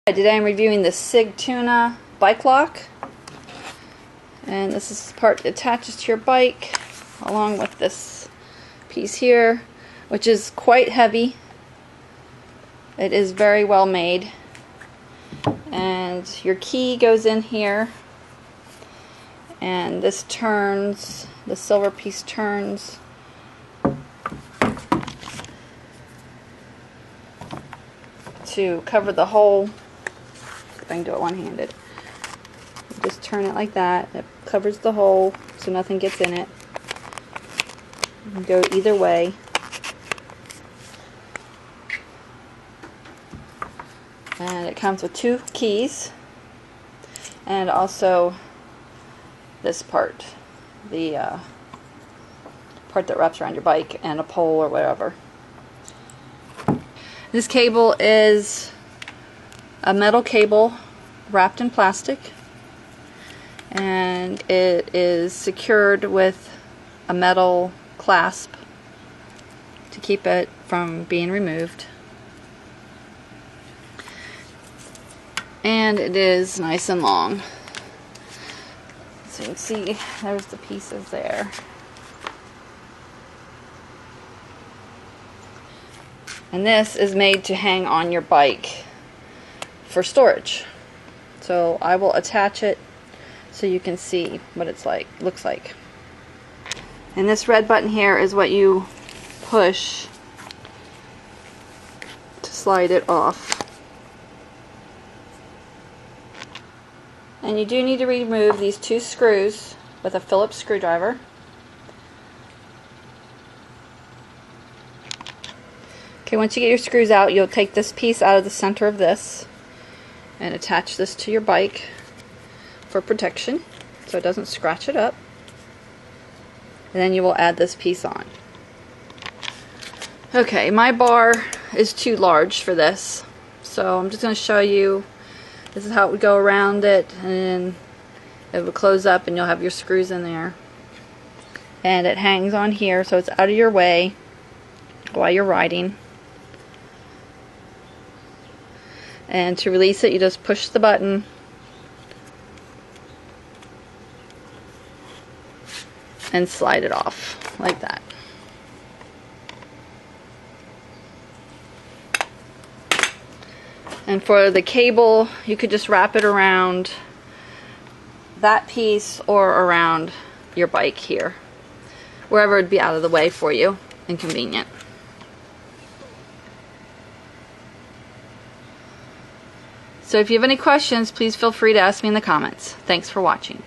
Today I'm reviewing the SIGTUNA bike lock, and this is the part that attaches to your bike along with this piece here, which is quite heavy. It is very well made, and your key goes in here, and this turns, the silver piece turns to cover the hole. I can do it one-handed. Just turn it like that. It covers the hole so nothing gets in it. You can go either way. And it comes with 2 keys and also this part, the part that wraps around your bike, and a pole or whatever. This cable is a metal cable wrapped in plastic, and it is secured with a metal clasp to keep it from being removed. And it is nice and long. So you can see there's the pieces there. And this is made to hang on your bike for storage. So I will attach it so you can see what it's like, looks like. And this red button here is what you push to slide it off. And you do need to remove these 2 screws with a Phillips screwdriver. Okay, once you get your screws out, you'll take this piece out of the center of this and attach this to your bike for protection so it doesn't scratch it up. And then you will add this piece on. Okay, my bar is too large for this, so I'm just going to show you. This is how it would go around it, and then it would close up and you'll have your screws in there. And it hangs on here so it's out of your way while you're riding. And to release it, you just push the button and slide it off like that. And for the cable, you could just wrap it around that piece or around your bike here, wherever it would be out of the way for you and convenient. So if you have any questions, please feel free to ask me in the comments. Thanks for watching.